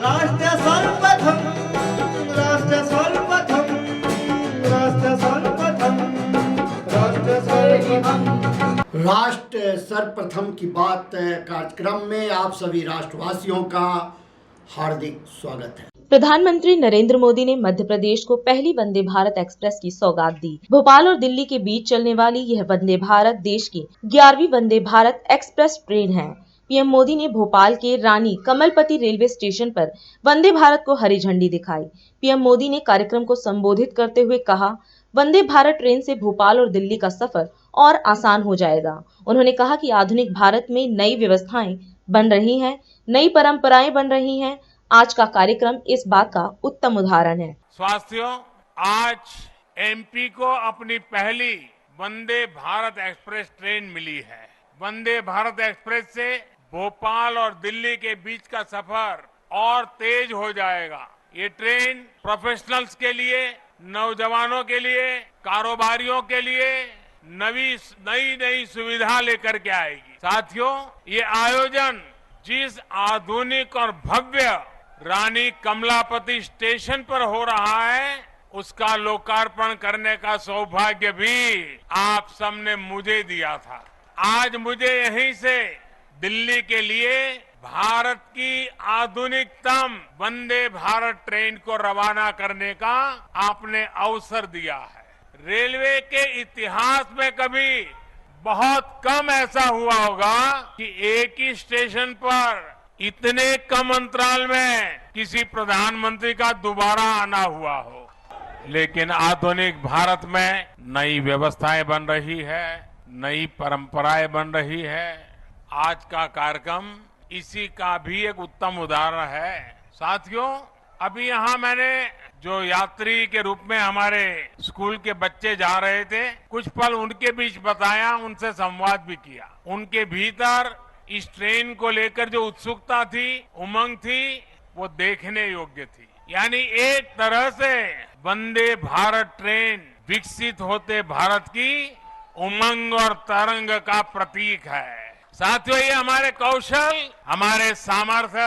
राष्ट्र सर्वप्रथम राष्ट्र सर्वप्रथम राष्ट्र सर्वप्रथम राष्ट्र सर्वप्रथम राष्ट्र सर्वप्रथम की बात कार्यक्रम में आप सभी राष्ट्रवासियों का हार्दिक स्वागत है। प्रधानमंत्री नरेंद्र मोदी ने मध्य प्रदेश को पहली वंदे भारत एक्सप्रेस की सौगात दी। भोपाल और दिल्ली के बीच चलने वाली यह वंदे भारत देश की 11वीं वंदे भारत एक्सप्रेस ट्रेन है। पीएम मोदी ने भोपाल के रानी कमलपति रेलवे स्टेशन पर वंदे भारत को हरी झंडी दिखाई। पीएम मोदी ने कार्यक्रम को संबोधित करते हुए कहा, वंदे भारत ट्रेन से भोपाल और दिल्ली का सफर और आसान हो जाएगा। उन्होंने कहा कि आधुनिक भारत में नई व्यवस्थाएं बन रही हैं, नई परंपराएं बन रही हैं। आज का कार्यक्रम इस बात का उत्तम उदाहरण है। साथियों, आज एमपी को अपनी पहली वंदे भारत एक्सप्रेस ट्रेन मिली है। वंदे भारत एक्सप्रेस से भोपाल और दिल्ली के बीच का सफर और तेज हो जाएगा। ये ट्रेन प्रोफेशनल्स के लिए, नौजवानों के लिए, कारोबारियों के लिए नई सुविधा लेकर के आएगी। साथियों, ये आयोजन जिस आधुनिक और भव्य रानी कमलापति स्टेशन पर हो रहा है, उसका लोकार्पण करने का सौभाग्य भी आप सबने मुझे दिया था। आज मुझे यहीं से दिल्ली के लिए भारत की आधुनिकतम वंदे भारत ट्रेन को रवाना करने का आपने अवसर दिया है। रेलवे के इतिहास में कभी बहुत कम ऐसा हुआ होगा कि एक ही स्टेशन पर इतने कम अंतराल में किसी प्रधानमंत्री का दोबारा आना हुआ हो। लेकिन आधुनिक भारत में नई व्यवस्थाएं बन रही है, नई परंपराएं बन रही है। आज का कार्यक्रम इसी का भी एक उत्तम उदाहरण है। साथियों, अभी यहाँ मैंने जो यात्री के रूप में हमारे स्कूल के बच्चे जा रहे थे, कुछ पल उनके बीच बताया, उनसे संवाद भी किया। उनके भीतर इस ट्रेन को लेकर जो उत्सुकता थी, उमंग थी, वो देखने योग्य थी। यानी एक तरह से वंदे भारत ट्रेन विकसित होते भारत की उमंग और तरंग का प्रतीक है। साथियों, ये हमारे कौशल, हमारे सामर्थ्य,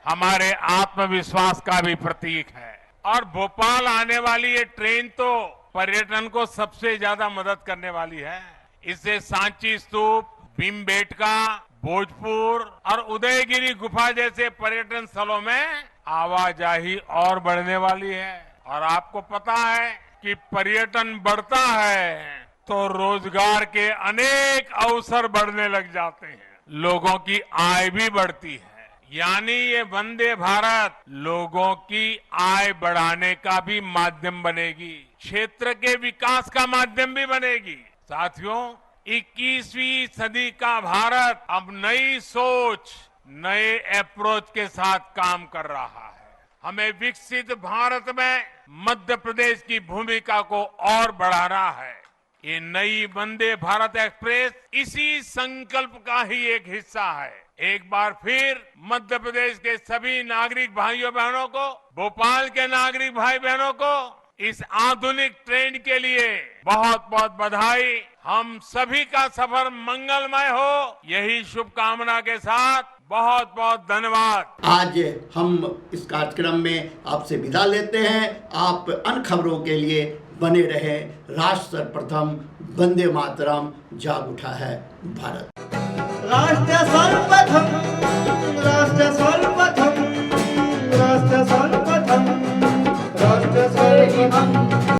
हमारे आत्मविश्वास का भी प्रतीक है। और भोपाल आने वाली ये ट्रेन तो पर्यटन को सबसे ज्यादा मदद करने वाली है। इससे सांची स्तूप, भीमबेटका, भोजपुर और उदयगिरी गुफा जैसे पर्यटन स्थलों में आवाजाही और बढ़ने वाली है। और आपको पता है कि पर्यटन बढ़ता है तो रोजगार के अनेक अवसर बढ़ने लग जाते हैं, लोगों की आय भी बढ़ती है। यानी ये वंदे भारत लोगों की आय बढ़ाने का भी माध्यम बनेगी, क्षेत्र के विकास का माध्यम भी बनेगी। साथियों, 21वीं सदी का भारत अब नई सोच, नए अप्रोच के साथ काम कर रहा है। हमें विकसित भारत में मध्य प्रदेश की भूमिका को और बढ़ाना है। ये नई वंदे भारत एक्सप्रेस इसी संकल्प का ही एक हिस्सा है। एक बार फिर मध्य प्रदेश के सभी नागरिक भाइयों बहनों को, भोपाल के नागरिक भाई बहनों को इस आधुनिक ट्रेन के लिए बहुत बहुत बधाई। हम सभी का सफर मंगलमय हो, यही शुभकामना के साथ बहुत बहुत धन्यवाद। आज हम इस कार्यक्रम में आपसे विदा लेते हैं। आप अन्य खबरों के लिए बने रहे। राष्ट्र सर्वप्रथम, वंदे मातरम, जाग उठा है भारत। राष्ट्र सर्वप्रथम राष्ट्र सर्वप्रथम राष्ट्र सर्वप्रथम राष्ट्र सर्वप्रथम।